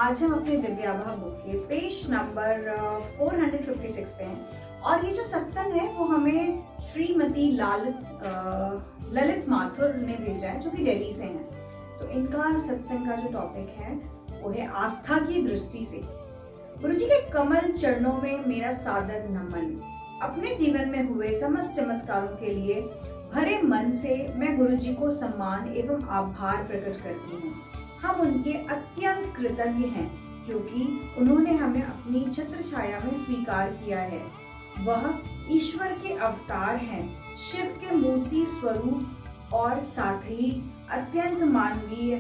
आज हम अपने दिव्याभा बुक के पेज नंबर 456 पे हैं और ये जो सत्संग है वो हमें श्रीमती ललित माथुर ने भेजा है जो कि दिल्ली से हैं। तो इनका सत्संग का जो टॉपिक है वो है आस्था की दृष्टि से। गुरुजी के कमल चरणों में मेरा सादर नमन। अपने जीवन में हुए समस्त चमत्कारों के लिए भरे मन से मैं गुरुजी को सम्मान एवं आभार प्रकट करती हूँ। हम उनके अत्यंत कृतज्ञ हैं क्योंकि उन्होंने हमें अपनी छत्र छाया में स्वीकार किया है। वह ईश्वर के अवतार हैं, शिव के मूर्ति स्वरूप और साथ ही अत्यंत मानवीय,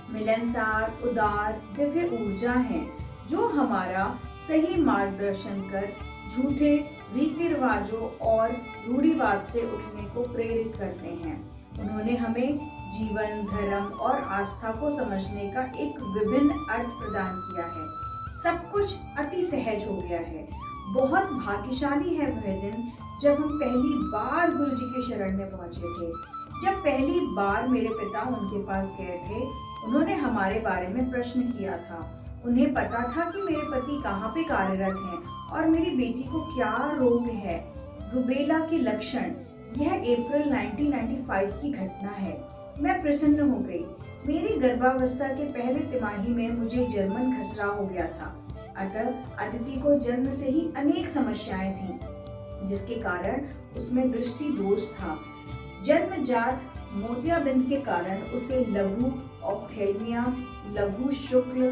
मिलनसार, उदार, दिव्य ऊर्जा हैं जो हमारा सही मार्गदर्शन कर झूठे रीति रिवाजों और रूढ़िवाद से उठने को प्रेरित करते हैं। उन्होंने हमें जीवन, धर्म और आस्था को समझने का एक विभिन्न अर्थ प्रदान किया है। सब कुछ अति सहज हो गया है। बहुत भाग्यशाली है वह दिन जब हम पहली बार गुरुजी के शरण में पहुंचे थे। जब पहली बार मेरे पिता उनके पास गए थे, उन्होंने हमारे बारे में प्रश्न किया था। उन्हें पता था कि मेरे पति कहाँ पे कार्यरत हैं और मेरी बेटी को क्या रोग है, रुबेला के लक्षण। यह अप्रैल 1995 की घटना है। मैं प्रसन्न हो गई। मेरी गर्भावस्था के पहले तिमाही में मुझे जर्मन खसरा हो गया था। अतः अदिति को जन्म से ही अनेक समस्याएं थीं, जिसके कारण उसमें दृष्टि दोष था। जन्मजात मोतियाबिंद के कारण उसे लघु ऑप्थेल्मिया, लघु शुक्ल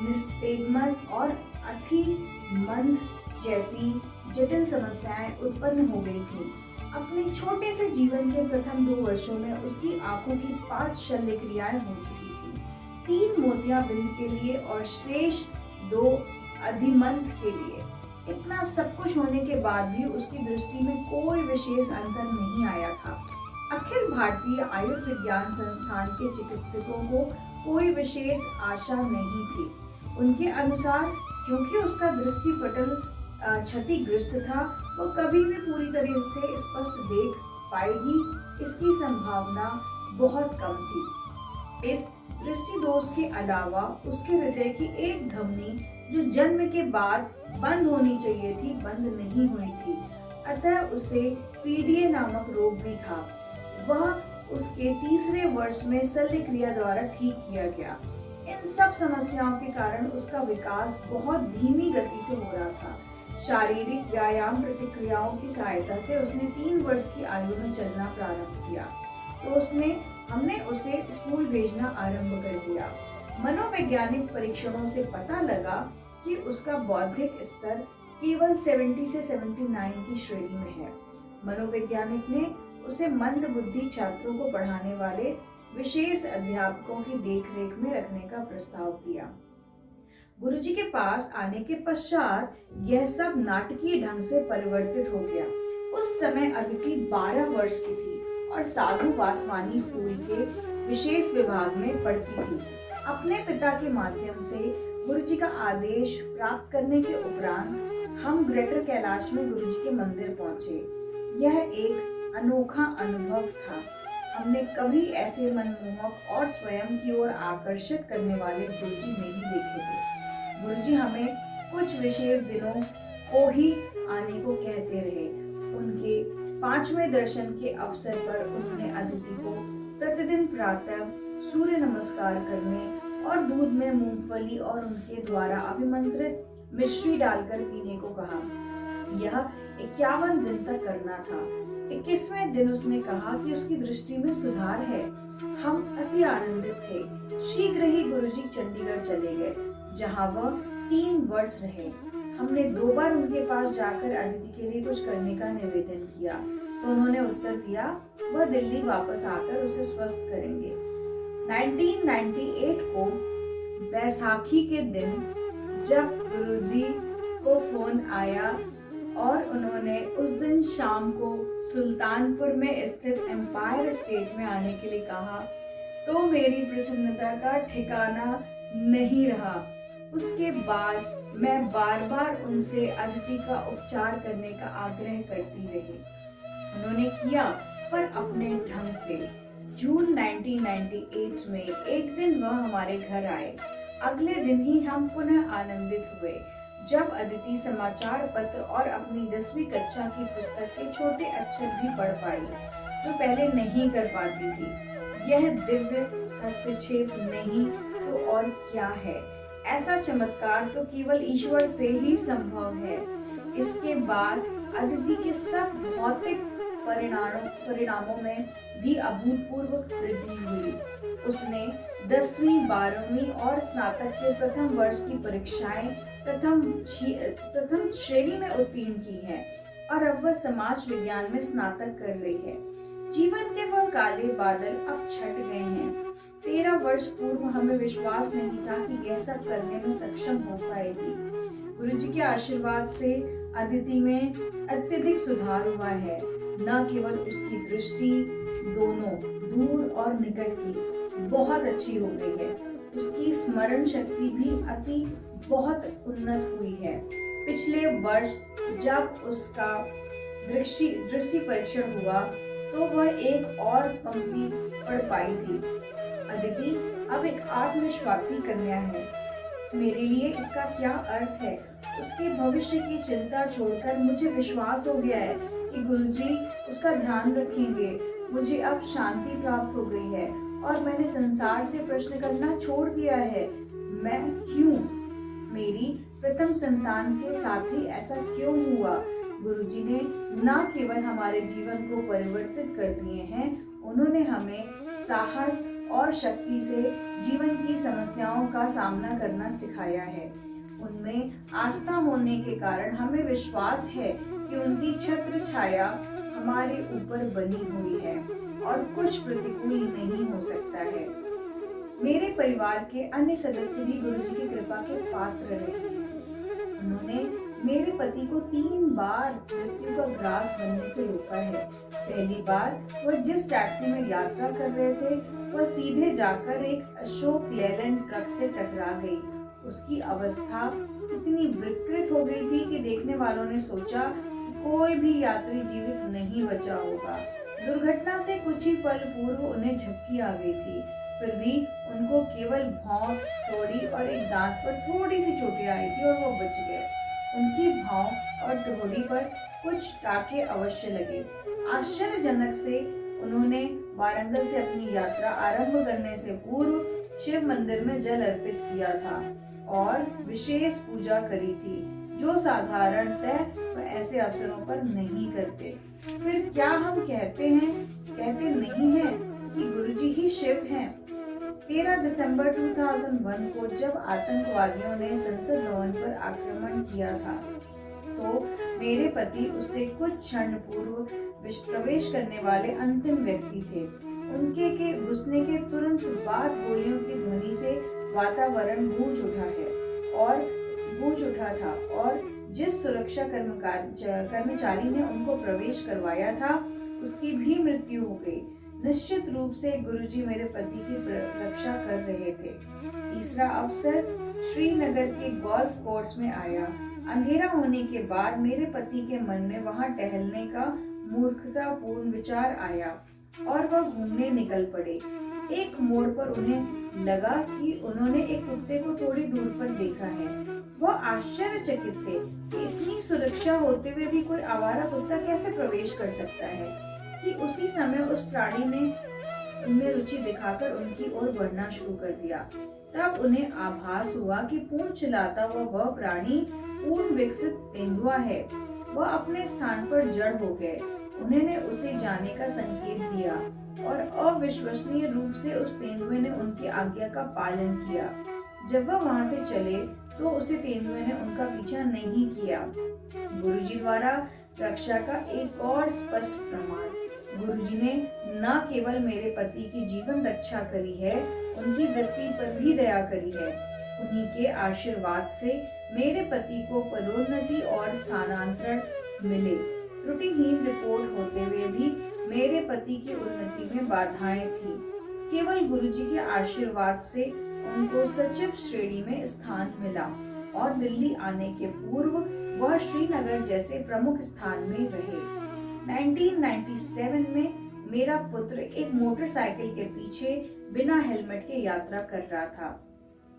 निस्तेग्मस और अतिमंद जैसी जटिल समस्याएं उत्पन्न हो गई थी। अपने छोटे से जीवन के प्रथम 2 वर्षों में उसकी आंखों की 5 शल्य क्रियाएं हो चुकी थी, 3 मोतियाबिंद के लिए और शेष 2 अधिमंत के लिए। इतना सब कुछ होने के बाद भी उसकी दृष्टि में कोई विशेष अंतर नहीं आया था। अखिल भारतीय आयुर्विज्ञान संस्थान के चिकित्सकों को कोई विशेष आशा नहीं थी। उनके अनुसार क्योंकि उसका दृष्टि पटल क्षतिग्रस्त था, वो कभी भी पूरी तरह से स्पष्ट देख पाएगी इसकी संभावना बहुत कम थी। इस दृष्टि दोष के अलावा उसके हृदय की एक धमनी जो जन्म के बाद बंद होनी चाहिए थी, बंद नहीं हुई थी। अतः उसे पीडीए नामक रोग भी था। वह उसके 3रे वर्ष में शल्य क्रिया द्वारा ठीक किया गया। इन सब समस्याओं के कारण उसका विकास बहुत धीमी गति से हो रहा था। शारीरिक व्यायाम प्रतिक्रियाओं की सहायता से उसने 3 वर्ष की आयु में चलना प्रारंभ किया तो हमने उसे स्कूल भेजना आरंभ कर दिया। मनोवैज्ञानिक परीक्षणों से पता लगा कि उसका बौद्धिक स्तर केवल 70 से 79 की श्रेणी में है। मनोवैज्ञानिक ने उसे मंद बुद्धि छात्रों को पढ़ाने वाले विशेष अध्यापकों की देखरेख में रखने का प्रस्ताव दिया। गुरुजी के पास आने के पश्चात यह सब नाटकीय ढंग से परिवर्तित हो गया। उस समय अदिति 12 वर्ष की थी और साधु वासवानी स्कूल के विशेष विभाग में पढ़ती थी। अपने पिता के माध्यम से गुरुजी का आदेश प्राप्त करने के उपरांत हम ग्रेटर कैलाश में गुरुजी के मंदिर पहुंचे। यह एक अनोखा अनुभव था। हमने कभी ऐसे मनमोहक और स्वयं की ओर आकर्षित करने वाले गुरुजी नहीं देखे थे। गुरुजी हमें कुछ विशेष दिनों को ही आने को कहते रहे। उनके 5वें दर्शन के अवसर पर उन्होंने अदिति को प्रतिदिन प्रातः सूर्य नमस्कार करने और दूध में मूंगफली और उनके द्वारा अभिमंत्रित मिश्री डालकर पीने को कहा। यह 51 दिन तक करना था। 21वें दिन उसने कहा कि उसकी दृष्टि में सुधार है। हम अति आनंदित थे। शीघ्र ही गुरुजी चंडीगढ़ चले गए, जहां वह 3 वर्ष रहे। हमने 2 बार उनके पास जाकर अदिति के लिए कुछ करने का निवेदन किया तो उन्होंने उत्तर दिया वह दिल्ली वापस आकर उसे स्वस्थ करेंगे। 1998 को बैसाखी के दिन जब गुरुजी को फोन आया और उन्होंने उस दिन शाम को सुल्तानपुर में स्थित एम्पायर स्टेट में आने के लिए कहा तो मेरी प्रसन्नता का ठिकाना नहीं रहा। उसके बाद मैं बार बार उनसे अदिति का उपचार करने का आग्रह करती रही। उन्होंने किया, पर अपने ढंग से। जून 1998 में एक दिन वह हमारे घर आए। अगले दिन ही हम पुनः आनंदित हुए जब अदिति समाचार पत्र और अपनी 10वीं कक्षा की पुस्तक के छोटे अक्षर भी पढ़ पाई, जो पहले नहीं कर पाती थी। यह दिव्य हस्तक्षेप नहीं तो और क्या है? ऐसा चमत्कार तो केवल ईश्वर से ही संभव है। इसके बाद अदिति के सब भौतिक परिणामों में भी अभूतपूर्व वृद्धि हुई। उसने 10वीं, 12वीं और स्नातक के प्रथम वर्ष की परीक्षाएं प्रथम श्रेणी में उत्तीर्ण की है और अब वह समाज विज्ञान में स्नातक कर रही है। जीवन के वह काले बादल अब छट गए हैं। 13 वर्ष पूर्व हमें विश्वास नहीं था कि यह सब करने में सक्षम हो पाएगी। गुरुजी के आशीर्वाद से अदिति में अत्यधिक सुधार हुआ है। न केवल उसकी दृष्टि दोनों दूर और निकट की बहुत अच्छी हो गई है, उसकी स्मरण शक्ति भी बहुत उन्नत हुई है। पिछले वर्ष जब उसका दृष्टि परीक्षण हुआ तो वह एक और पंक्ति पढ़ पाई थी। अदिति अब एक आत्मविश्वासी कन्या है। मेरे लिए इसका क्या अर्थ है? उसके भविष्य की चिंता छोड़कर मुझे विश्वास हो गया है कि गुरुजी उसका ध्यान रखेंगे। मुझे अब शांति प्राप्त हो गई है और मैंने संसार से प्रश्न करना छोड़ दिया है। मैं क्यों? मेरी प्रथम संतान के साथ ही ऐसा क्यों हुआ? गुरुजी ने न केवल हमारे जीवन को परिवर्तित कर दिए हैं, उन्होंने हमें साहस और शक्ति से जीवन की समस्याओं का सामना करना सिखाया है। उनमें आस्था होने के कारण हमें विश्वास है कि उनकी छत्र छाया हमारे ऊपर बनी हुई है और कुछ प्रतिकूल नहीं हो सकता है। मेरे परिवार के अन्य सदस्य भी गुरुजी की कृपा के पात्र रहे हैं। उन्होंने मेरे पति को 3 बार मृत्यु का ग्रास बनने से रोका है। पहली बार वह जिस टैक्सी में यात्रा कर रहे थे, वह सीधे जाकर एक अशोक लेलैंड ट्रक से टकरा गई। उसकी अवस्था इतनी विकृत हो गई थी कि देखने वालों ने सोचा कि कोई भी यात्री जीवित नहीं बचा होगा। दुर्घटना से कुछ ही पल पूर्व उन्हें झपकी आ गई थी, फिर भी उनको केवल भौं, ठोड़ी और एक दांत पर थोड़ी सी चोटें आई थी और वो बच गए। उनकी भौं और ठोड़ी पर कुछ टाके अवश्य लगे। आश्चर्यजनक से उन्होंने वारंगल से अपनी यात्रा आरंभ करने से पूर्व शिव मंदिर में जल अर्पित किया था और विशेष पूजा करी थी, जो साधारणतः वह ऐसे अवसरों पर नहीं करते। फिर क्या हम कहते नहीं हैं कि गुरुजी ही शिव हैं। 13 दिसंबर 2001 को जब आतंकवादियों ने संसद भवन पर आक्रमण किया था, तो मेरे पति उससे कुछ क्षण पूर्व प्रवेश करने वाले अंतिम व्यक्ति थे। उनके के घुसने के तुरंत बाद गोलियों की ध्वनि से वातावरण गूंज उठा था और जिस सुरक्षा कर्मचारी ने उनको प्रवेश करवाया था, उसकी भी मृत्यु हो गई। निश्चित रूप से गुरुजी मेरे पति की रक्षा कर रहे थे। तीसरा अवसर श्रीनगर के गोल्फ कोर्स में आया। अंधेरा होने के बाद मेरे पति के मन में वहां टहलने का मूर्खतापूर्ण विचार आया और वह घूमने निकल पड़े। एक मोड़ पर उन्हें लगा कि उन्होंने एक कुत्ते को थोड़ी दूर पर देखा है। वह आश्चर्यचकित थे कि इतनी सुरक्षा होते हुए भी कोई आवारा कुत्ता कैसे प्रवेश कर सकता है, कि उसी समय उस प्राणी ने उनमें रुचि दिखाकर उनकी ओर बढ़ना शुरू कर दिया। तब उन्हें आभास हुआ कि पूंछ चलाता हुआ वह प्राणी पूर्ण विकसित तेंदुआ है। वह अपने स्थान पर जड़ हो गए। उन्होंने उसे जाने का संकेत दिया और अविश्वसनीय रूप से उस तेंदुए ने उनकी आज्ञा का पालन किया। जब वह वहां से चले तो उसे तेंदुए ने उनका पीछा नहीं किया। गुरुजी द्वारा रक्षा का एक और स्पष्ट प्रमाण। गुरुजी ने न केवल मेरे पति की जीवन रक्षा करी है, उनकी वृत्ति पर भी दया करी है। उन्हीं के आशीर्वाद से मेरे पति को पदोन्नति और स्थानांतरण मिले। त्रुटिहीन रिपोर्ट होते हुए भी मेरे पति की उन्नति में बाधाएं थी। केवल गुरुजी के आशीर्वाद से उनको सचिव श्रेणी में स्थान मिला और दिल्ली आने के पूर्व वह श्रीनगर जैसे प्रमुख स्थान में रहे। 1997 में मेरा पुत्र एक मोटरसाइकिल के पीछे बिना हेलमेट के यात्रा कर रहा था।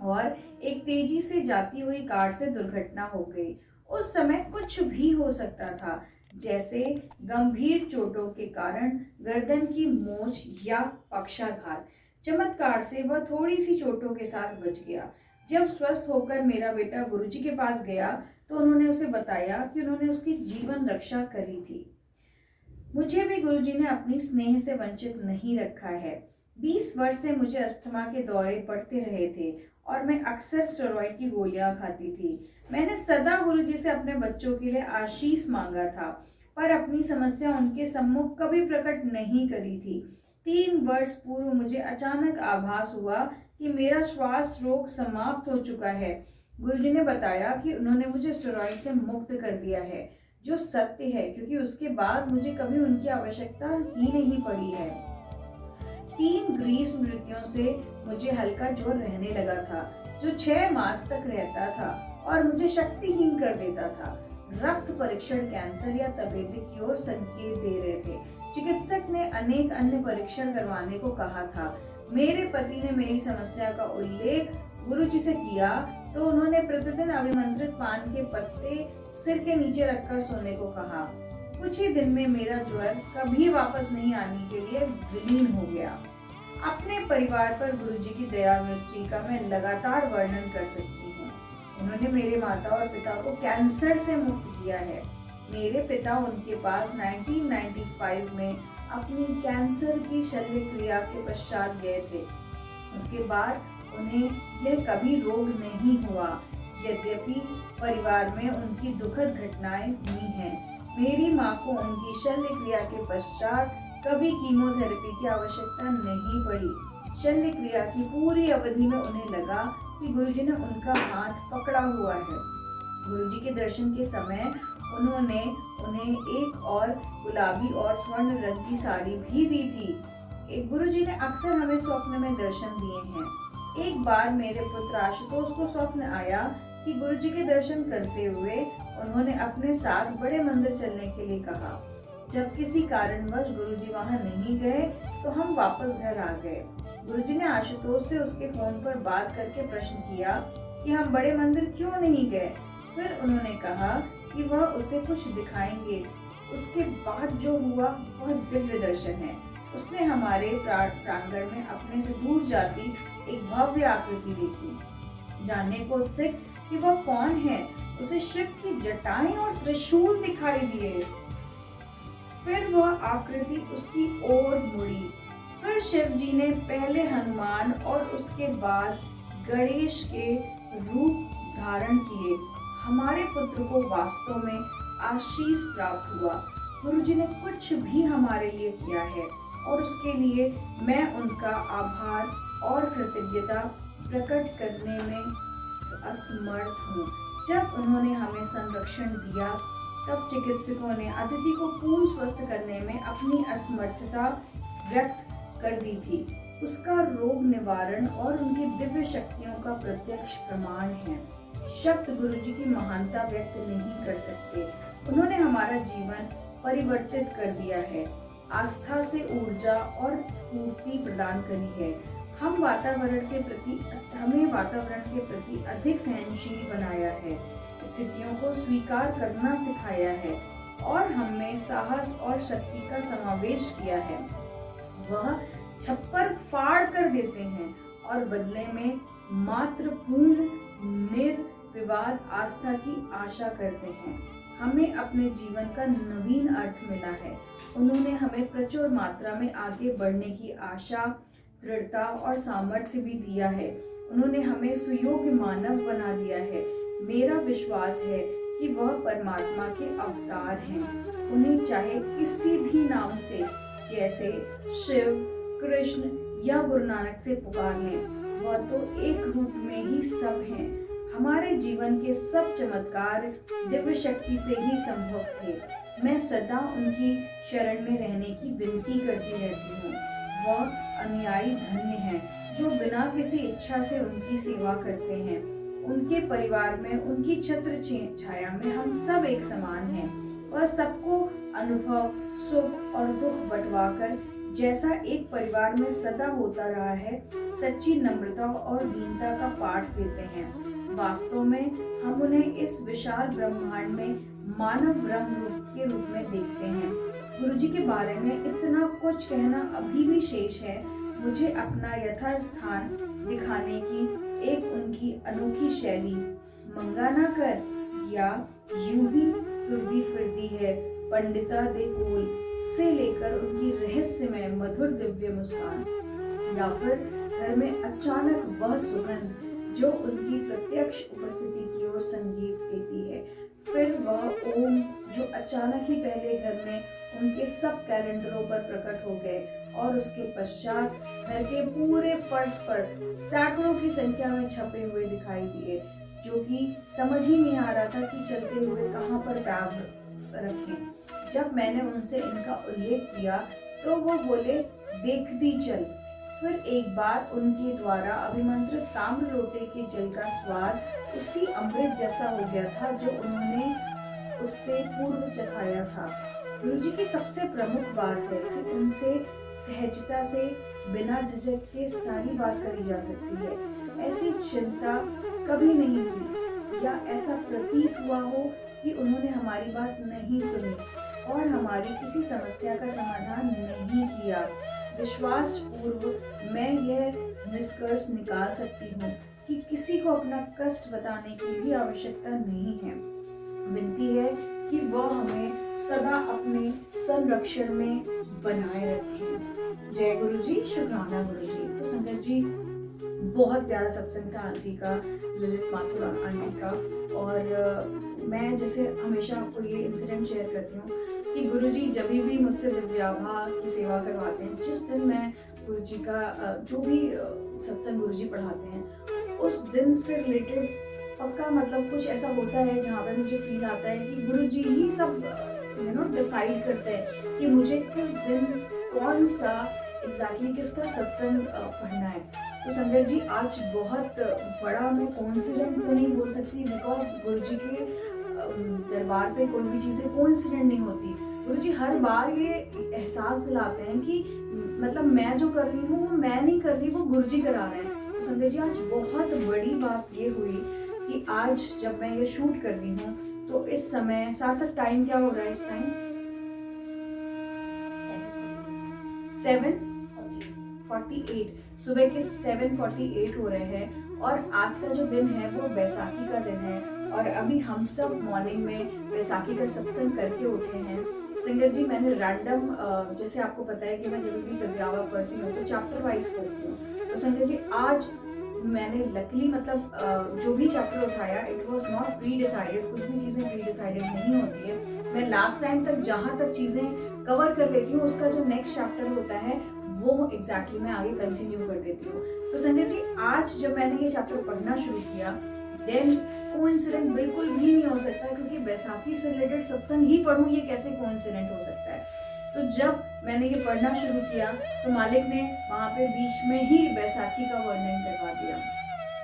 और एक तेजी से जाती हुई कार से दुर्घटना हो गई। उस समय कुछ भी हो सकता था, जैसे गंभीर चोटों के कारण गर्दन की मोच या पक्षाघात। चमत्कार से वह थोड़ी सी चोटों के साथ बच गया। जब स्वस्थ होकर मेरा बेटा गुरुजी के पास गया तो उन्होंने उसे बताया कि उन्होंने उसकी जीवन रक्षा करी थी। मुझे भी गुरुजी ने अपनी स्नेह से वंचित नहीं रखा है। 20 वर्ष से मुझे अस्थमा के दौरे पड़ते रहे थे और मैं अक्सर स्टेरॉइड की गोलियां खाती थी। मैंने सदा गुरुजी से अपने बच्चों के लिए आशीष मांगा था, पर अपनी समस्या उनके सम्मुख कभी प्रकट नहीं करी थी। 3 वर्ष पूर्व मुझे अचानक आभास हुआ कि मेरा श्वास रोग समाप्त हो चुका है। गुरुजी ने बताया कि उन्होंने मुझे स्टेरॉइड से मुक्त कर दिया है, जो सत्य है, क्योंकि उसके बाद मुझे कभी उनकी आवश्यकता ही नहीं पड़ी है। 3 ग्रीष्म ऋतुओं से मुझे हल्का ज्वर रहने लगा था, जो 6 मास तक रहता था और मुझे शक्तिहीन कर देता था। रक्त परीक्षण कैंसर या तपेदिक की ओर संकेत दे रहे थे। चिकित्सक ने अनेक अन्य परीक्षण करवाने को कहा था। मेरे पति ने मेरी समस्या का उल्लेख गुरुजी से किया तो उन्होंने प्रतिदिन अभिमंत्रित पान के पत्ते सिर के नीचे रखकर सोने को कहा। कुछ ही दिन में मेरा ज्वर कभी वापस नहीं आने के लिए विलीन हो गया। अपने परिवार पर गुरुजी की दया दृष्टि का मैं लगातार वर्णन कर सकती हूँ। उन्होंने मेरे माता और पिता को कैंसर से मुक्त किया है। मेरे पिता उनके पास 1995 में अपनी कैंसर की शल्य क्रिया के पश्चात गए थे। उसके बाद उन्हें यह कभी रोग नहीं हुआ, यद्यपि परिवार में उनकी दुखद घटनाएं हुई हैं। मेरी माँ को उनकी शल्य क्रिया के पश्चात कभी कीमोथेरेपी की आवश्यकता नहीं पड़ी। शल्य क्रिया की पूरी अवधि में उन्हें लगा कि गुरुजी ने उनका हाथ पकड़ा हुआ है। गुरुजी के दर्शन के समय उन्होंने उन्हें एक और गुलाबी और स्वर्ण रंग की साड़ी भी दी थी। गुरुजी ने अक्सर हमें स्वप्न में दर्शन दिए हैं। एक बार मेरे पुत्र आशुतोष को स्वप्न आया कि गुरुजी के दर्शन करते हुए उन्होंने अपने साथ बड़े मंदिर चलने के लिए कहा। जब किसी कारणवश गुरुजी वहां नहीं गए तो हम वापस घर आ गए। गुरुजी ने आशुतोष से उसके फोन पर बात करके प्रश्न किया कि हम बड़े मंदिर क्यों नहीं गए। फिर उन्होंने कहा कि वह उसे कुछ दिखाएंगे। उसके बाद जो हुआ वह दिव्य दर्शन है। उसने हमारे प्रांगण में अपने से दूर जाती एक भव्य आकृति देखी। जानने को उत्सुक कि वह कौन है, उसे शिव की जटाएं और त्रिशूल दिखाई दिए। फिर वह आकृति उसकी ओर मुड़ी। फिर शिव जी ने पहले हनुमान और उसके बाद गणेश के रूप धारण किए। हमारे पुत्र को वास्तव में आशीष प्राप्त हुआ। गुरुजी ने कुछ भी हमारे लिए किया है और उसके लिए मैं उनका आभार और कृतज्ञता प्रकट करने में असमर्थ हूँ। जब उन्होंने हमें संरक्षण दिया तब चिकित्सकों ने अतिथि को पूर्ण स्वस्थ करने में अपनी असमर्थता व्यक्त कर दी थी। उसका रोग निवारण और उनकी दिव्य शक्तियों का प्रत्यक्ष प्रमाण है। शब्द गुरुजी की महानता व्यक्त नहीं कर सकते। उन्होंने हमारा जीवन परिवर्तित कर दिया है, आस्था से ऊर्जा और स्फूर्ति प्रदान करी है। हमें वातावरण के प्रति अधिक सहनशील बनाया है, स्थितियों को स्वीकार करना सिखाया है और हमें साहस और शक्ति का समावेश किया है। वह छप्पर फाड़ कर देते हैं और बदले में मात्र पूर्ण निर्विवाद आस्था की आशा करते हैं। हमें अपने जीवन का नवीन अर्थ मिला है। उन्होंने हमें प्रचुर मात्रा में आगे बढ़ने की आशा, दृढ़ता और सामर्थ्य भी दिया है। उन्होंने हमें सुयोग्य मानव बना दिया है। मेरा विश्वास है कि वह परमात्मा के अवतार हैं। उन्हें चाहे किसी भी नाम से, जैसे शिव, कृष्ण या गुरु नानक से पुकार लें, वह तो एक रूप में ही सब हैं। हमारे जीवन के सब चमत्कार दिव्य शक्ति से ही संभव थे। मैं सदा उनकी शरण में रहने की विनती करती रहती हूँ। वह अनुयायी धन्य हैं जो बिना किसी इच्छा से उनकी सेवा करते हैं। उनके परिवार में, उनकी छत्र छाया में हम सब एक समान हैं। वह सबको अनुभव, सुख और दुख बंटवाकर जैसा एक परिवार में सदा होता रहा है, सच्ची नम्रता और दीनता का पाठ देते हैं। वास्तव में हम उन्हें इस विशाल ब्रह्मांड में मानव ब्रह्म रूप के रूप में देखते हैं। गुरुजी के बारे में इतना कुछ कहना अभी भी शेष है। मुझे अपना यथास्थान दिखाने की एक उनकी अनोखी शैली, मंगा ना कर या यूं ही तुरदी फिरदी है पंडिता दे कोल से लेकर उनकी रहस्यमय मधुर दिव्य मुस्कान, या फिर घर में अचानक वह सुगंध जो उनकी प्रत्यक्ष उपस्थिति की ओर संगीत देती है, फिर वह ओम जो अचानक ही पहले घर में उनके सब कैलेंडरों पर प्रकट हो गए और उसके पश्चात घर के पूरे फर्श पर सैकड़ों की संख्या में छपे हुए दिखाई दिए, जो कि समझ ही नहीं आ रहा था कि चलते हुए कहाँ पर पैर रखें। जब मैंने उनसे इनका उल्लेख किया तो वो बोले, देखती चल। फिर एक बार उनके द्वारा अभिमंत्रित ताम्र लोटे के जल का स्वाद उसी अमृत जैसा हो गया था जो उन्होंने उससे पूर्व चखाया था। गुरुजी की सबसे प्रमुख बात है कि उनसे सहजता से बिना झिझक के सारी बात करी जा सकती है। ऐसी चिंता कभी नहीं हुई या ऐसा प्रतीत हुआ हो कि उन्होंने हमारी बात नहीं सुनी और हमारी किसी समस्या का समाधान नहीं किया। विश्वास पूर्व मैं यह निष्कर्ष निकाल सकती हूँ कि किसी को अपना कष्ट बताने की भी आवश्यकता नहीं है। विनती है कि वह हमें सदा अपने संरक्षण में बनाए रखें। जय गुरु जी, शुक्राना गुरु जी। तो संगत जी, बहुत प्यारा सत्संग था आंटी का, ललित माथुर आंटी का। और मैं जैसे हमेशा आपको ये इंसिडेंट शेयर करती हूँ कि गुरुजी जब भी मुझसे दिव्याभा की सेवा करवाते हैं, जिस दिन मैं गुरुजी का जो भी सत्संग गुरुजी पढ़ाते हैं उस दिन से रिलेटेड पक्का मतलब कुछ ऐसा होता है जहाँ पे मुझे फील आता है कि गुरुजी ही सब डिसाइड करते हैं कि मुझे किस दिन कौन सा एग्जैक्टली किसका सत्संग पढ़ना है। तो संगत जी, आज बहुत बड़ा मैं कोइंसिडेंट तो नहीं बोल सकती, बिकॉज गुरुजी के दरबार पे कोई भी चीज़ें कोइंसिडेंट नहीं होती। गुरुजी हर बार ये एहसास दिलाते हैं कि मतलब मैं जो कर रही हूँ वो मैं नहीं कर रही, वो गुरुजी करा रहे हैं। तो संगत जी, आज बहुत बड़ी बात ये हुई कि आज जब मैं ये शूट कर रही हूँ तो इस समय सार्थक टाइम क्या हो रहा है इस टाइम? 7:48 सुबह के 7:48 हो रहे हैं और आज का जो दिन है वो बैसाखी का दिन है। और अभी हम सब मॉर्निंग में बैसाखी का सत्संग करके उठे हैं। संगत जी, मैंने रैंडम जैसे आपको पता है कि मैं जब भी दिव्यावा पढ़ती हूँ तो चैप्टर वाइज पढ़ती हूँ। तो संगत जी, आज मैंने लकीली मतलब जो भी चैप्टर उठाया it was not pre decided. कुछ भी चीज़ें प्री डिसाइडेड नहीं होती है। मैं लास्ट टाइम तक जहाँ तक चीज़ें कवर कर लेती हूँ उसका जो नेक्स्ट चैप्टर होता है वो एग्जैक्टली मैं आगे कंटिन्यू कर देती हूँ। तो संगत जी, आज जब मैंने ये चैप्टर पढ़ना शुरू किया देन कोइंसिडेंट बिल्कुल भी नहीं हो सकता, क्योंकि बैसाखी से रिलेटेड सत्संग ही पढ़ूँ ये कैसे कोइंसिडेंट हो सकता है। तो जब मैंने ये पढ़ना शुरू किया तो मालिक ने वहाँ पे बीच में ही बैसाखी का वर्णन करवा दिया।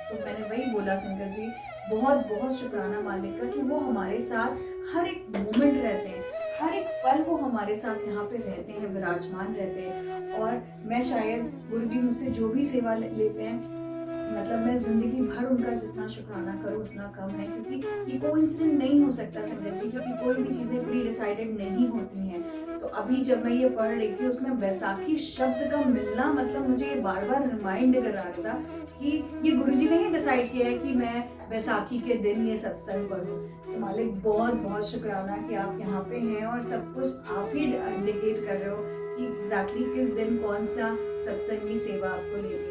तो मैंने वही बोला संगत जी, बहुत बहुत शुक्राना मालिक का कि वो हमारे साथ हर एक मोमेंट रहते हैं, हर एक पल वो हमारे साथ यहाँ पे रहते हैं, विराजमान रहते हैं। और मैं शायद गुरुजी मुझसे जो भी सेवा लेते हैं मतलब मैं जिंदगी भर उनका जितना शुक्राना करूँ उतना कम है, क्योंकि ये कोइंसिडेंट नहीं हो सकता संगत जी, क्योंकि कोई भी चीज़ें प्री डिसाइडेड नहीं होती हैं। तो अभी जब मैं ये पढ़ रही थी उसमें बैसाखी शब्द का मिलना मतलब मुझे ये बार बार रिमाइंड करा रहा था कि ये गुरुजी ने ही डिसाइड किया है कि मैं बैसाखी के दिन ये सत्संग पढ़ूँ। तो मालिक बहुत बहुत शुक्राना कि आप यहाँ पे हैं और सब कुछ आप ही इंडिकेट कर रहे हो कि एग्जैक्टली किस दिन कौन सा सत्संग की सेवा आपको लेनी है।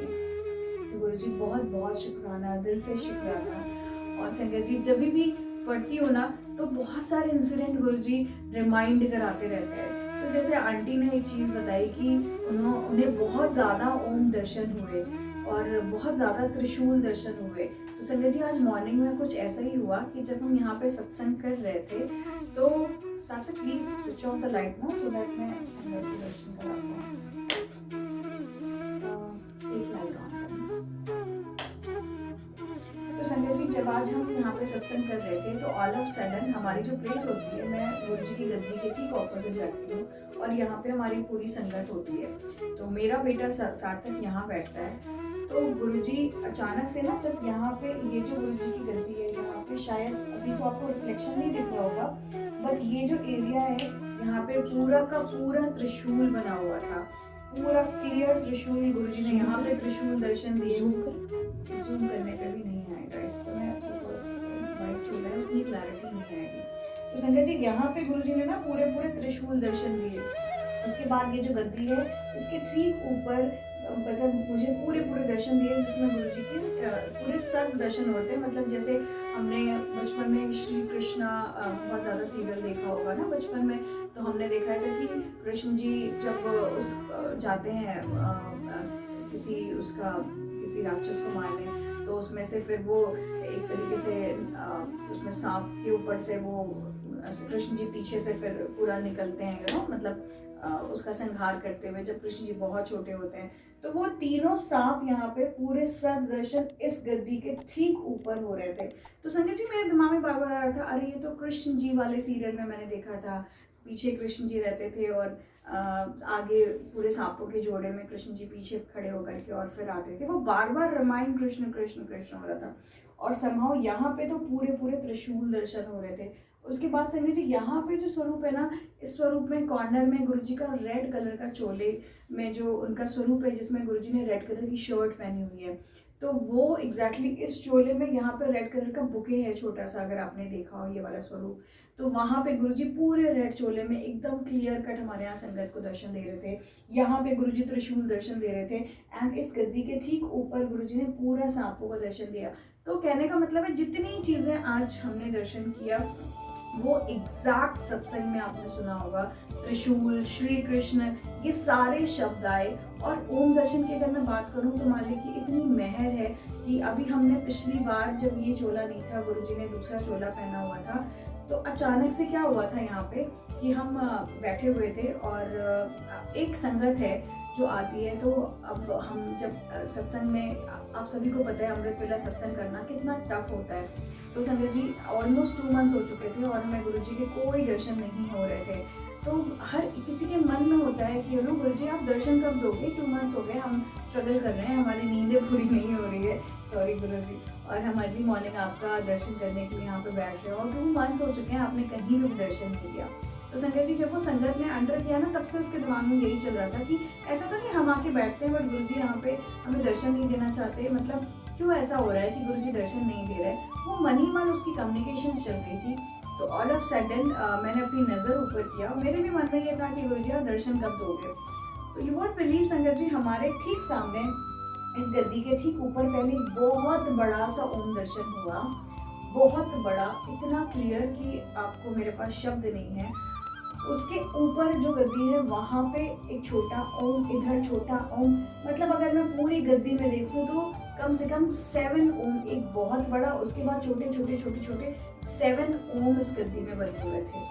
तो गुरुजी बहुत बहुत शुक्राना, दिल से शुक्राना। और संगत जी, जब भी पढ़ती हो ना तो बहुत सारे इंसिडेंट गुरुजी रिमाइंड कराते रहते हैं। तो जैसे आंटी ने एक चीज़ बताई कि उन्हें बहुत ज़्यादा ओम दर्शन हुए और बहुत ज़्यादा त्रिशूल दर्शन हुए। तो संगत जी, आज मॉर्निंग में कुछ ऐसा ही हुआ कि जब हम यहाँ पे सत्संग कर रहे थे तो सार्थक please switch on the light ना, सो दैट मैं संगत के दर्शन करा पाऊँ। एक लाइट ऑन करना। तो संगत जी, जब जब आज हम यहाँ पे सत्संग कर रहे थे तो ऑल ऑफ सडन हमारी जो प्लेस होती है, मैं गुरु जी की गद्दी के ठीक ऑपोजिट बैठती हूँ और यहाँ पे हमारी पूरी संगत होती है। तो मेरा बेटा सार्थक यहाँ बैठता है। तो गुरुजी अचानक से ना, जब यहाँ पे ये जो गुरुजी की गद्दी है, यहाँ पे शायद अभी तो आपको रिफ्लेक्शन नहीं दिख रहा होगा, बट ये जो एरिया है यहाँ पे पूरा का पूरा त्रिशूल बना हुआ था, पूरा क्लियर त्रिशूल। गुरुजी ने यहाँ पे त्रिशूल दर्शन दिए। जूम करने पे भी नहीं आएगा इस समय, वाइट चूल्हा है, उतनी क्लैरिटी नहीं आएगी। तो संगत जी यहाँ पे गुरुजी ने ना पूरे पूरे त्रिशूल दर्शन दिए। उसके बाद ये जो गद्दी है, इसके ठीक ऊपर मतलब मुझे पूरे दर्शन दिए, जिसमें गुरुजी के पूरे सब दर्शन होते हैं। मतलब जैसे हमने बचपन में श्री कृष्णा बहुत ज़्यादा सीरियल देखा होगा ना बचपन में, तो हमने देखा था कि कृष्ण जी जब उस जाते हैं किसी राक्षस को मारने, तो उसमें से फिर वो एक तरीके से उसमें सांप के ऊपर से वो कृष्ण जी पीछे से फिर पूरा निकलते हैं, मतलब उसका संहार करते हुए, जब कृष्ण जी बहुत छोटे होते हैं। तो वो तीनों सांप यहाँ पे पूरे सब दर्शन इस गद्दी के ठीक ऊपर हो रहे थे। तो संगत जी मेरे दिमाग में बार बार आ रहा था, अरे ये तो कृष्ण जी वाले सीरियल में मैंने देखा था, पीछे कृष्ण जी रहते थे और आगे पूरे सांपों के जोड़े में कृष्ण जी पीछे खड़े होकर के और फिर आते थे। वो बार बार रामायण कृष्ण कृष्ण कृष्ण हो रहा था और समहाउ यहाँ पे तो पूरे त्रिशूल दर्शन हो रहे थे। उसके बाद संगत जी यहाँ पे जो स्वरूप है ना, इस स्वरूप में कॉर्नर में गुरुजी का रेड कलर का चोले में जो उनका स्वरूप है, जिसमें गुरुजी ने रेड कलर की शर्ट पहनी हुई है, तो वो एग्जैक्टली इस चोले में यहाँ पे रेड कलर का बुके है छोटा सा, अगर आपने देखा हो ये वाला स्वरूप। तो वहाँ पे गुरुजी पूरे रेड चोले में एकदम क्लियर कट हमारे यहाँ संगत को दर्शन दे रहे थे। यहाँ पे गुरुजी त्रिशूल दर्शन दे रहे थे एंड इस गद्दी के ठीक ऊपर गुरुजी ने पूरा सांपों का दर्शन दिया। तो कहने का मतलब है, जितनी चीज़ें आज हमने दर्शन किया वो एग्जैक्ट सत्संग में आपने सुना होगा, त्रिशूल, श्री कृष्ण, ये सारे शब्द आए। और ओम दर्शन की अगर मैं बात करूं तो मालिक की इतनी मेहर है कि अभी हमने पिछली बार जब ये चोला नहीं था, गुरुजी ने दूसरा चोला पहना हुआ था, तो अचानक से क्या हुआ था यहाँ पे कि हम बैठे हुए थे और एक संगत है जो आती है। तो अब हम जब सत्संग में, आप सभी को पता है अमृत वेला सत्संग करना कितना टफ होता है। तो संगत जी ऑलमोस्ट 2 मंथ्स हो चुके थे और हमें गुरुजी के कोई दर्शन नहीं हो रहे थे। तो हर किसी के मन में होता है कि गुरुजी आप दर्शन कब दोगे, 2 मंथ्स हो गए हम स्ट्रगल कर रहे हैं, हमारी नींदें पूरी नहीं हो रही है, सॉरी गुरुजी, और हम अर्ली मॉर्निंग आपका दर्शन करने के लिए यहाँ पे बैठ रहे हैं और 2 मंथ्स हो चुके हैं, आपने कहीं भी दर्शन नहीं दिया। तो संगत जी जब वो संगत ने अंडर किया ना, तब से उसके दिमाग में यही चल रहा था कि ऐसा तो नहीं हम आके बैठते हैं बट गुरुजी यहाँ पे हमें दर्शन नहीं देना चाहते, मतलब क्यों ऐसा हो रहा है कि गुरुजी दर्शन नहीं दे रहे। वो मन ही मन उसकी कम्युनिकेशन चल रही थी। तो ऑल ऑफ सडन मैंने अपनी नज़र ऊपर किया, मेरे भी मन में ये था कि गुरुजी आप दर्शन कब दोगे। तो यू वोंट बिलीव संगत जी, हमारे ठीक सामने इस गद्दी के ठीक ऊपर पहले बहुत बड़ा सा ओम दर्शन हुआ, बहुत बड़ा, इतना क्लियर कि आपको मेरे पास शब्द नहीं है। उसके ऊपर जो गद्दी है वहाँ पे एक छोटा ओम, इधर छोटा ओम, मतलब अगर मैं पूरी गद्दी में देखूँ तो कम से कम 7 ओम, एक बहुत बड़ा, उसके बाद छोटे छोटे 7 ओम इस गद्दी में बने हुए थे।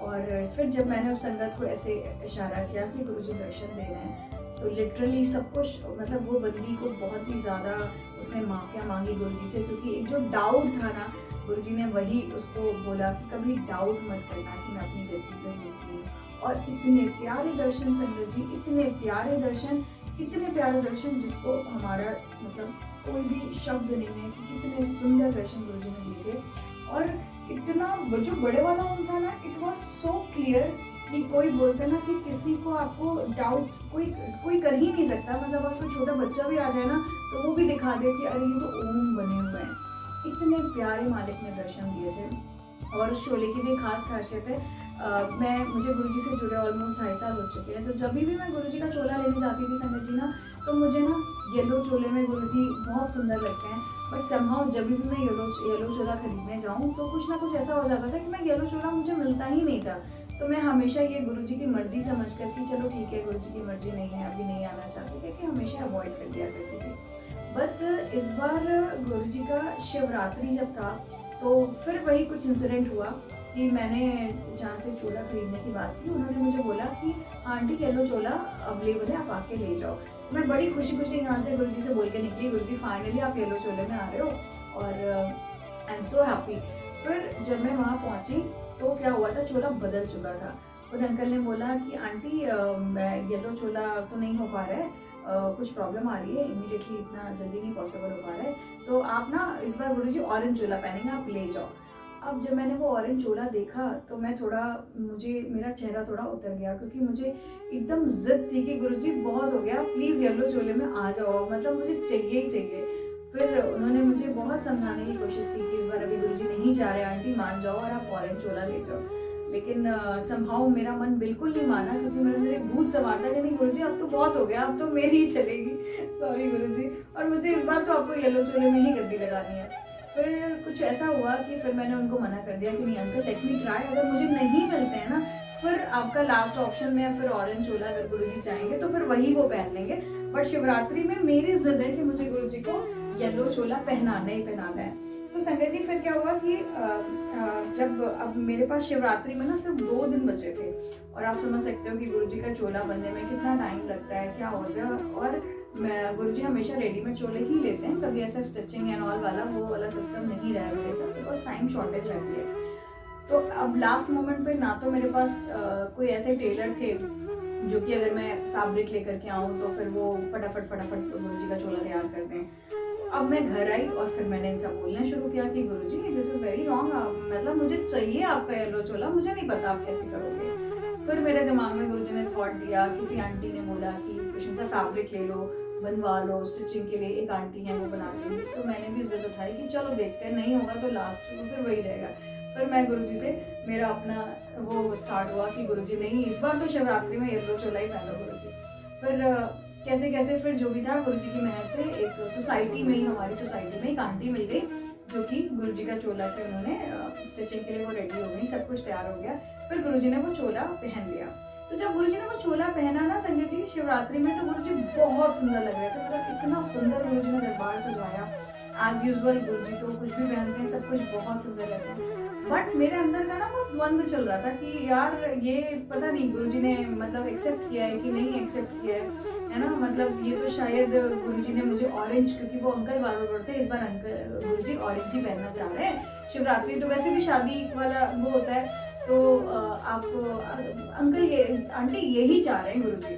और फिर जब मैंने उस संगत को ऐसे इशारा किया कि गुरुजी दर्शन दे रहे हैं, तो लिटरली सब कुछ, मतलब वो बंदी को बहुत ही ज़्यादा उसने माफ़िया मांगी गुरुजी से, क्योंकि एक जो डाउट था ना, गुरुजी ने वही उसको बोला कि कभी डाउट मत करना कि मैं अपनी गद्दी पे होती हूँ। और इतने प्यारे दर्शन संगत जी, इतने प्यारे दर्शन जिसको हमारा मतलब कोई भी शब्द नहीं है कि कितने सुंदर दर्शन गुरुजी ने दिए थे। और इतना जो बड़े वाला ओम था ना, इट वॉज सो क्लियर कि कोई बोलते ना कि किसी को आपको डाउट कोई कर ही नहीं सकता, मतलब अगर कोई छोटा बच्चा भी आ जाए ना तो वो भी दिखा दे कि अरे ये तो ओम बने हुए हैं। इतने प्यारे मालिक ने दर्शन दिए थे। और उस शोले की भी खास खासियत है, मुझे गुरुजी से जुड़े ऑलमोस्ट 2.5 साल हो चुके हैं। तो जब भी मैं गुरुजी का चोला लेने जाती थी संगत जी ना, तो मुझे ना येलो चोले में गुरुजी बहुत सुंदर लगते हैं, बट समहाउ जब भी मैं येलो चोला खरीदने जाऊँ तो कुछ ना कुछ ऐसा हो जाता था कि मैं येलो चोला मुझे मिलता ही नहीं था। तो मैं हमेशा ये गुरुजी की मर्जी समझ कर कि चलो ठीक है, गुरुजी की मर्जी नहीं है, अभी नहीं आना चाहते, क्योंकि हमेशा अवॉइड कर दिया करती थी। बट इस बार गुरुजी का शिवरात्रि जब था, तो फिर वही कुछ इंसिडेंट हुआ कि मैंने जहाँ से चोला खरीदने की बात की, उन्होंने मुझे बोला कि आंटी येलो चोला अवेलेबल है, आप आके ले जाओ। तो मैं बड़ी खुशी यहाँ से गुरुजी से बोल के निकली, गुरुजी फाइनली आप येलो चोले में आ रहे हो। और आई एम सो हैप्पी। फिर जब मैं वहाँ पहुँची तो क्या हुआ था, चोला बदल चुका था। उन अंकल ने बोला कि आंटी येलो चोला तो नहीं हो पा रहा है, कुछ प्रॉब्लम आ रही है, इमीडिएटली इतना जल्दी नहीं पॉसिबल हो पा रहा है, तो आप ना इस बार गुरुजी ऑरेंज चोला पहनेंगे, आप ले जाओ। अब जब मैंने वो ऑरेंज चोला देखा तो मैं थोड़ा, मुझे मेरा चेहरा थोड़ा उतर गया, क्योंकि मुझे एकदम जिद थी कि गुरुजी बहुत हो गया, प्लीज़ येलो चोले में आ जाओ, मतलब मुझे चाहिए ही चाहिए। फिर उन्होंने मुझे बहुत समझाने की कोशिश की कि इस बार अभी गुरुजी नहीं चाह रहे, आंटी मान जाओ और आप ऑरेंज चोला ले जाओ। लेकिन समहाउ मेरा मन बिल्कुल नहीं माना, क्योंकि मेरे अंदर एक भूत सवार था कि नहीं गुरुजी अब तो बहुत हो गया, अब तो मेरी ही चलेगी, सॉरी गुरुजी, और मुझे इस बार तो आपको येलो चोले में ही गद्दी लगानी है। फिर कुछ ऐसा हुआ कि फिर मैंने उनको मना कर दिया कि नहीं अंकल, लेट मी ट्राई, अगर मुझे नहीं मिलते हैं ना फिर आपका लास्ट ऑप्शन में फिर ऑरेंज चोला, अगर गुरुजी चाहेंगे तो फिर वही वो पहन लेंगे, बट शिवरात्रि में मेरी जिद है कि मुझे गुरुजी को येलो चोला पहनाना ही पहनाना है। तो संगत जी फिर क्या हुआ कि जब अब मेरे पास शिवरात्रि में ना सिर्फ 2 दिन बचे थे, और आप समझ सकते हो कि गुरुजी का चोला बनने में कितना टाइम लगता है, क्या होता है, और गुरुजी हमेशा रेडीमेड चोले ही लेते हैं, कभी ऐसा स्टिचिंग एंड ऑल वाला वो वाला सिस्टम नहीं रहा है मेरे साथ, बिकॉज टाइम शॉर्टेज रहती है। तो अब लास्ट मोमेंट पे ना तो मेरे पास कोई ऐसे टेलर थे जो कि अगर मैं फैब्रिक लेकर के आऊँ तो फिर वो फटाफट गुरुजी का चोला तैयार कर दें। अब मैं घर आई और फिर मैंने इनसे बोलना शुरू किया कि गुरुजी दिस इज़ वेरी रॉन्ग, मतलब मुझे चाहिए आपका येलो चोला, मुझे नहीं पता आप कैसे करोगे। फिर मेरे दिमाग में गुरुजी ने थॉट दिया, किसी आंटी ने बोला कि प्रशंसा फैब्रिक ले लो, बनवा लो, स्टिचिंग के लिए एक आंटी है वो बना देंगी। तो मैंने भी जिद उठाई कि चलो देखते हैं, नहीं होगा तो लास्ट में फिर वही रहेगा। फिर मैं गुरुजी से मेरा अपना वो स्टार्ट हुआ कि गुरुजी नहीं इस बार तो शिवरात्रि में येलो चोला ही पहनो गुरुजी। फिर कैसे कैसे फिर जो भी था गुरुजी की मेहर से एक सोसाइटी में ही, हमारी सोसाइटी में एक आंटी मिल गई जो कि गुरुजी का चोला के उन्होंने स्टिचिंग के लिए वो रेडी हो गई, सब कुछ तैयार हो गया। फिर गुरुजी ने वो चोला पहन लिया। तो जब गुरुजी ने वो चोला पहना ना संजय जी शिवरात्रि में, तो गुरुजी बहुत सुंदर लग रहे थे, मतलब इतना सुंदर गुरुजी ने दरबार सजवाया। एज यूजुअल गुरुजी तो कुछ भी पहनते हैं, सब कुछ बहुत सुंदर रहता है, बट मेरे अंदर का ना वो द्वंद्व चल रहा था कि यार ये पता नहीं गुरुजी ने मतलब एक्सेप्ट किया है कि नहीं एक्सेप्ट किया है ना, मतलब ये तो शायद गुरुजी ने मुझे ऑरेंज, क्योंकि वो अंकल बार बार बोलते हैं इस बार अंकल गुरुजी ऑरेंज ही पहनना चाह रहे हैं, शिवरात्रि तो वैसे भी शादी वाला वो होता है, तो आप अंकल ये आंटी यही चाह रहे हैं गुरुजी।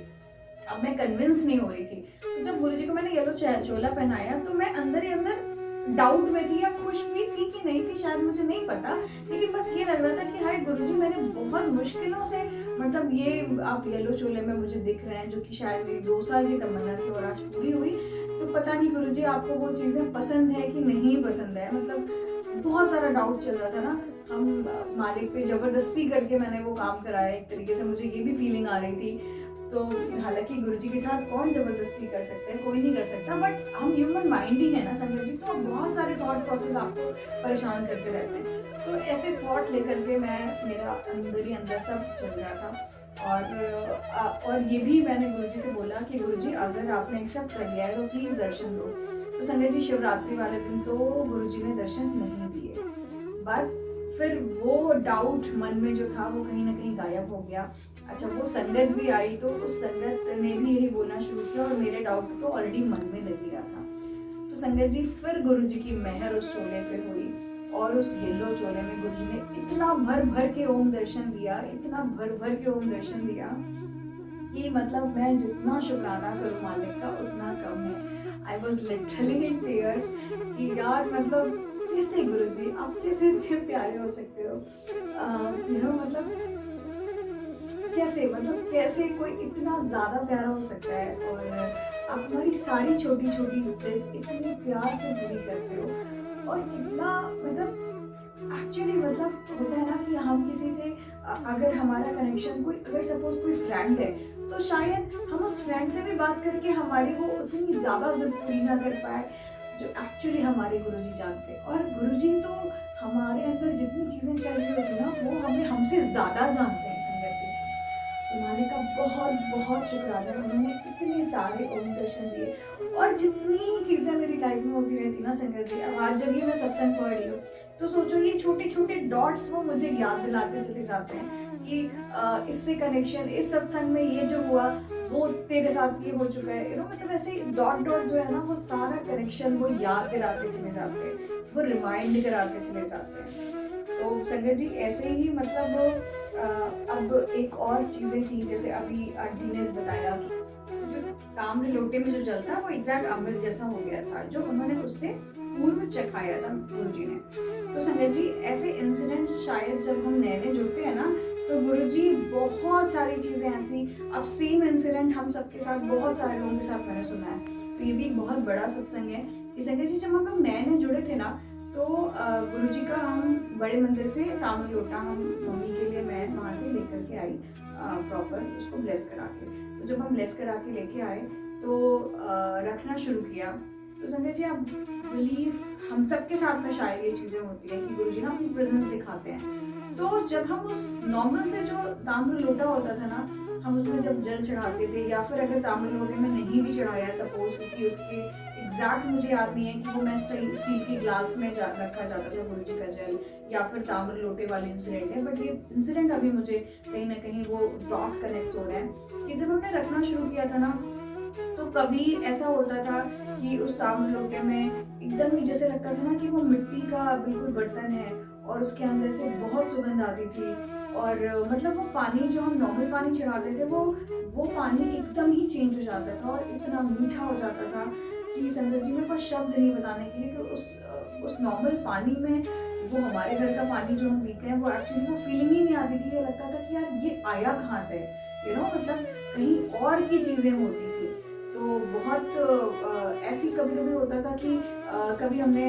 अब मैं कन्विंस नहीं हो रही थी। तो जब गुरुजी को मैंने येलो चोला पहनाया तो मैं अंदर ही अंदर डाउट में थी, या खुश भी थी कि नहीं थी शायद मुझे नहीं पता, लेकिन बस ये लग रहा था कि हाय गुरुजी मैंने बहुत मुश्किलों से, मतलब ये आप येलो चोले में मुझे दिख रहे हैं जो कि शायद मेरी 2 साल की तमन्ना थी और आज पूरी हुई। तो पता नहीं गुरुजी आपको वो चीज़ें पसंद है कि नहीं पसंद है, मतलब बहुत सारा डाउट चल रहा था ना। हम मालिक पे जबरदस्ती करके मैंने वो काम कराया, एक तरीके से मुझे ये भी फीलिंग आ रही थी। तो हालांकि गुरुजी के साथ कौन जबरदस्ती कर सकता है, कोई नहीं कर सकता, बट हम ह्यूमन माइंड ही है ना संजय जी, तो बहुत सारे थॉट प्रोसेस आपको परेशान करते रहते हैं। तो ऐसे थॉट लेकर के मेरा अंदर ही अंदर सब चल रहा था। और ये भी मैंने गुरुजी से बोला कि गुरुजी अगर आपने एक्सेप्ट कर लिया है तो प्लीज़ दर्शन दो। तो संजय जी शिवरात्रि वाले दिन तो गुरुजी ने दर्शन नहीं दिए, बट फिर वो डाउट मन में जो था वो कहीं ना कहीं गायब हो गया। अच्छा वो संगत भी आई तो उस संगत ने भी यही बोलना शुरू किया और मेरे डाउट तो ऑलरेडी मन में लग ही रहा था। तो संगत जी फिर गुरुजी की मेहर उस चोले पे हुई, और उस येलो चोले में गुरुजी ने इतना भर भर के ओम दर्शन दिया, इतना भर भर के ओम दर्शन दिया कि मतलब मैं जितना शुक्राना करूँ मालिक का उतना कम है। I was literally in tears कि यार मतलब कैसे गुरुजी आप कैसे इतने प्यारे हो सकते हो, यू नो मतलब कैसे कोई इतना ज़्यादा प्यारा हो सकता है, और आप हमारी सारी छोटी छोटी जिद इतने प्यार से पूरी करते हो। और कितना मतलब एक्चुअली मतलब होता है ना कि हम किसी से अगर हमारा कनेक्शन कोई, अगर सपोज कोई फ्रेंड है तो शायद हम उस फ्रेंड से भी बात करके हमारी वो उतनी ज़्यादा जिद पूरी ना कर पाए जो एक्चुअली हमारे गुरुजी जानते हैं। और गुरुजी तो हमारे अंदर जितनी चीज़ें चल रही होती ना वो हमें हमसे ज़्यादा जानते हैं संगत जी। तो मालिक का बहुत बहुत शुक्राना, उन्होंने इतने सारे ओम दर्शन दिए। और जितनी चीज़ें मेरी लाइफ में होती रहती ना संगत जी, अब आज जब ये मैं सत्संग पढ़ रही हूँ तो सोचो ये छोटे छोटे डॉट्स वो मुझे याद दिलाते चले जाते हैं कि इससे कनेक्शन, इस सत्संग में ये जो हुआ वो तेरे साथ ये हो चुका है, यू नो मतलब ऐसे डॉट डॉट जो है ना वो सारा कनेक्शन वो याद दिलाते चले जाते हैं। वो रिमाइंड कराते चले जाते हैं। तो संगत जी ऐसे ही मतलब अब एक और चीज़ें थी, जैसे अभी आंटी ने बताया कि जो ताम्र लोटे में जो जल था वो एग्जैक्ट अमृत जैसा हो गया था, जो उन्होंने उससे पूर्व चखाया था गुरुजी ने। तो संगत जी ऐसे इंसिडेंट्स शायद जब हम नए नए जुड़ते हैं ना, तो गुरुजी बहुत सारी चीज़ें ऐसी, अब सेम इंसिडेंट हम सबके साथ, बहुत सारे लोगों के साथ मैंने सुना है। तो ये भी एक बहुत बड़ा सत्संग है कि संगत जी जब हम लोग नए नए जुड़े थे ना, तो गुरुजी का हम बड़े मंदिर से ताम्र लोटा हम मम्मी के लिए मैं वहाँ से लेकर के आई, प्रॉपर उसको ब्लेस करा के। तो जब हम ब्लेस करा के लेके आए तो रखना शुरू किया। तो संगत जी आप बिलीव, हम सबके साथ में शायद ये चीज़ें होती है कि गुरुजी ना अपनी प्रेजेंस दिखाते हैं। तो जब हम उस नॉर्मल से जो ताम्र लोटा होता था ना, हम उसमें जब जल चढ़ाते थे, या फिर अगर ताम्र लोटे में नहीं भी चढ़ाया सपोज, क्योंकि उसके एग्जैक्ट मुझे याद नहीं है कि वो मैं स्टील के ग्लास में रखा जाता था गुरुजी का जल, या फिर ताम्र लोटे वाले इंसिडेंट है, बट ये इंसिडेंट अभी मुझे कहीं ना कहीं वो डॉट कनेक्ट हो रहा है कि जब हमने रखना शुरू किया था ना, तो कभी ऐसा होता था कि उस ताम्र लोटे में एकदम ही जैसे लगता था ना कि वो मिट्टी का बिल्कुल बर्तन है और उसके अंदर से बहुत सुगंध आती थी। और मतलब वो पानी जो हम नॉर्मल पानी चढ़ाते थे वो पानी एकदम ही चेंज हो जाता था और इतना मीठा हो जाता था कि संगत जी मेरे पास शब्द नहीं बताने के लिए कि उस नॉर्मल पानी में वो हमारे घर का पानी जो हम पीते हैं वो एक्चुअली वो फीलिंग ही नहीं आती थी। ये लगता था कि यार ये आया कहाँ से, मतलब कहीं और की चीज़ें होती थी। तो बहुत ऐसी कभी कभी होता था कि कभी हमने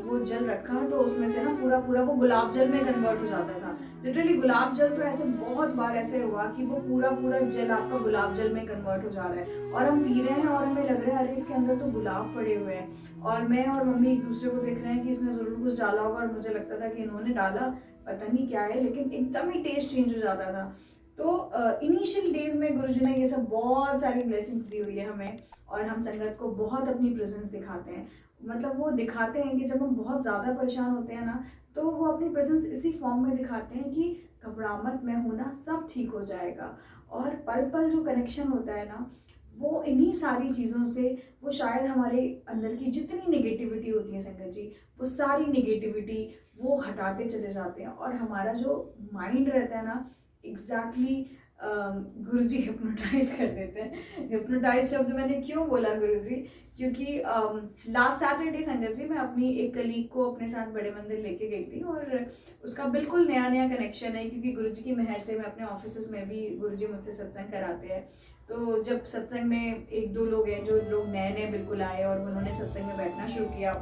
वो जल रखा तो उसमें से ना पूरा पूरा वो गुलाब जल में कन्वर्ट हो जाता था। लिटरली गुलाब जल तो ऐसे बहुत बार ऐसे हुआ कि वो पूरा पूरा जल आपका गुलाब जल में कन्वर्ट हो जा रहा है और हम पी रहे हैं और हमें लग रहा है अरे इसके अंदर तो गुलाब पड़े हुए हैं, और मैं और मम्मी एक दूसरे को देख रहे हैं कि इसने ज़रूर कुछ डाला होगा, और मुझे लगता था कि इन्होंने डाला पता नहीं क्या है, लेकिन एकदम ही टेस्ट चेंज हो जाता था। तो इनिशियल डेज में गुरुजी ने ये सब बहुत सारी ब्लेसिंग्स दी हुई है हमें, और हम संगत को बहुत अपनी प्रेजेंस दिखाते हैं। मतलब वो दिखाते हैं कि जब हम बहुत ज़्यादा परेशान होते हैं ना, तो वो अपनी प्रेजेंस इसी फॉर्म में दिखाते हैं कि घबरा मत, मैं हूं ना, सब ठीक हो जाएगा। और पल पल जो कनेक्शन होता है ना, वो इन्हीं सारी चीज़ों से, वो शायद हमारे अंदर की जितनी नेगेटिविटी होती है संगत जी, वो सारी नेगेटिविटी वो हटाते चले जाते हैं, और हमारा जो माइंड रहता है ना एग्जैक्टली गुरुजी हिप्नोटाइज कर देते हैं। हिप्नोटाइज शब्द मैंने क्यों बोला गुरुजी, क्योंकि लास्ट सैटरडे संगत जी मैं अपनी एक कलीग को अपने साथ बड़े मंदिर लेके गई थी, और उसका बिल्कुल नया नया कनेक्शन है, क्योंकि गुरुजी की मेहर से मैं अपने ऑफिस में भी गुरुजी मुझसे सत्संग कराते हैं। तो जब सत्संग में एक दो लोग हैं जो लोग नए नए बिल्कुल आए और उन्होंने सत्संग में बैठना शुरू किया,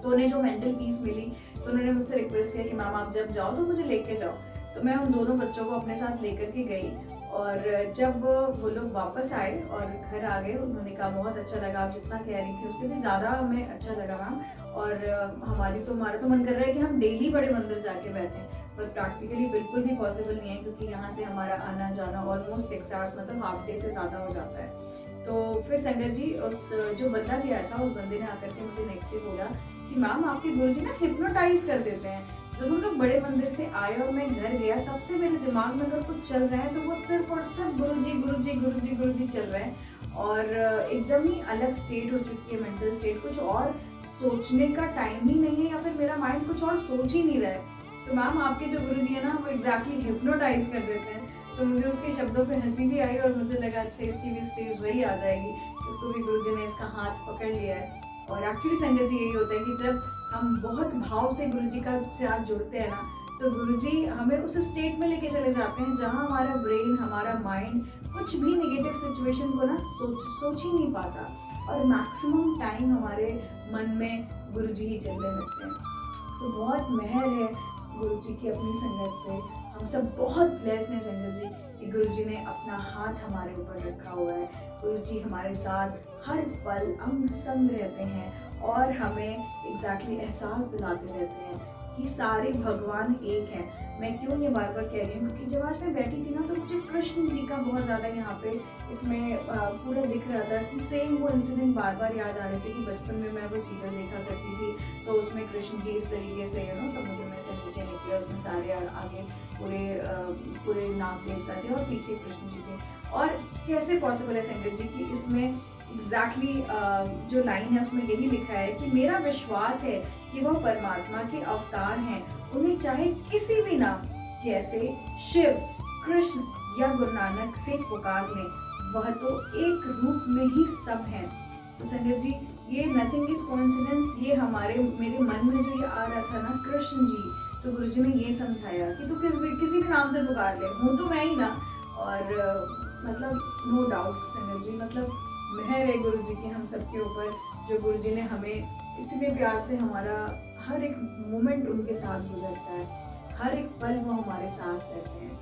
तो उन्हें जो मेंटल पीस मिली, तो उन्होंने मुझसे रिक्वेस्ट किया कि मैम आप जब जाओ तो मुझे लेके जाओ। तो मैं उन दोनों बच्चों को अपने साथ लेकर के गई, और जब वो लोग वापस आए और घर आ गए, उन्होंने कहा बहुत अच्छा लगा, आप जितना कह रही थी उससे भी ज़्यादा हमें अच्छा लगा मैम, और हमारा तो मन कर रहा है कि हम डेली बड़े मंदिर जाके बैठें, पर प्रैक्टिकली बिल्कुल भी पॉसिबल नहीं है, क्योंकि यहाँ से हमारा आना जाना ऑलमोस्ट 6 आवर्स, मतलब हाफ डे से ज़्यादा हो जाता है। तो फिर संगत जी उस जो बंदा गया था, उस बंदे ने आकर के मुझे नेक्स्ट डे बोला कि मैम आपके गुरुजी ना हिप्नोटाइज कर देते हैं। जब हम लोग बड़े मंदिर से आए और मैं घर गया, तब से मेरे दिमाग में अगर कुछ चल रहा है तो वो सिर्फ और सिर्फ गुरुजी गुरुजी गुरुजी गुरुजी चल रहा है, और एकदम ही अलग स्टेट हो चुकी है, मेंटल स्टेट। कुछ और सोचने का टाइम ही नहीं है, या फिर मेरा माइंड कुछ और सोच ही नहीं रहा है। तो मैम आपके जो गुरुजी है ना, वो एग्जैक्टली हिप्नोटाइज कर देते हैं। तो मुझे उसके शब्दों पे हंसी भी आई, और मुझे लगा अच्छा इसकी भी स्टेज वही आ जाएगी, इसको भी गुरुजी ने इसका हाथ पकड़ लिया है। और एक्चुअली संगत जी यही होता है कि जब हम बहुत भाव से गुरुजी का साथ जुड़ते हैं ना, तो गुरुजी हमें उस स्टेट में लेके चले जाते हैं जहाँ हमारा ब्रेन, हमारा माइंड कुछ भी नेगेटिव सिचुएशन को ना सोच ही नहीं पाता, और मैक्सिमम टाइम हमारे मन में गुरुजी ही चलने लगते हैं। तो बहुत मेहर है गुरुजी की अपनी संगत पे, हम सब बहुत ब्लेस्ड हैं संगत जी कि गुरुजी ने अपना हाथ हमारे ऊपर रखा हुआ है। गुरुजी हमारे साथ हर पल अंग संग रहते हैं, और हमें एग्जैक्टली एहसास दिलाते रहते हैं कि सारे भगवान एक हैं। मैं क्यों ये बार बार कह रही हूँ, क्योंकि जब आज मैं बैठी थी ना, तो मुझे कृष्ण जी का बहुत ज़्यादा यहाँ पे इसमें पूरा दिख रहा था कि सेम वो इंसिडेंट बार बार याद आ रहे थे कि बचपन में मैं वो सीरियल देखा करती थी, तो उसमें कृष्ण जी इस तरीके से समुद्र में से नीचे निकले, उसमें सारे आगे पूरे नाग देवता थे और पीछे कृष्ण जी थे। और कैसे पॉसिबल है संगत जी कि इसमें एग्जैक्टली जो लाइन है उसमें यही लिखा है कि मेरा विश्वास है कि वह परमात्मा के अवतार हैं, उन्हें चाहे किसी भी नाम जैसे शिव, कृष्ण या गुरु नानक से पुकार लें, वह तो एक रूप में ही सब हैं। तो संगत जी, ये नथिंग इज कोइंसिडेंस, ये मेरे मन में जो ये आ रहा था ना कृष्ण जी, तो गुरुजी ने ये समझाया कि तू किसी भी नाम से पुकार ले, हूँ तो मैं ही ना। और मतलब नो डाउट संगत जी, मतलब मेहर है गुरु जी की हम सबके ऊपर, जो गुरु जी ने हमें इतने प्यार से, हमारा हर एक मोमेंट उनके साथ गुजरता है, हर एक पल वो हमारे साथ रहते हैं।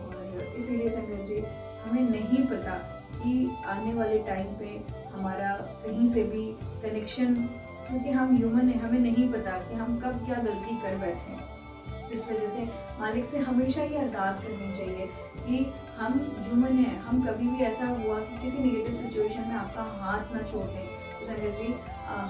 और इसीलिए संगत जी, हमें नहीं पता कि आने वाले टाइम पे हमारा कहीं से भी कनेक्शन, क्योंकि हम ह्यूमन हैं, हमें नहीं पता कि हम कब क्या गलती कर बैठे हैं। इस वजह से मालिक से हमेशा ये अरदास करनी चाहिए कि हम ह्यूमन हैं, हम कभी भी ऐसा हुआ कि किसी नेगेटिव सिचुएशन में आपका हाथ ना छोड़ दें, तो संगत जी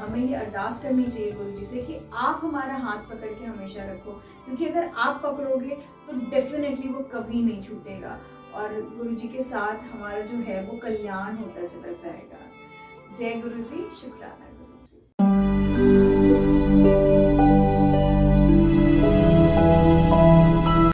हमें ये अरदास करनी चाहिए गुरु जी से कि आप हमारा हाथ पकड़ के हमेशा रखो, क्योंकि अगर आप पकड़ोगे तो डेफिनेटली वो कभी नहीं छूटेगा और गुरु जी के साथ हमारा जो है वो कल्याण होता चला जाएगा। जय गुरु जी, शुक्राना।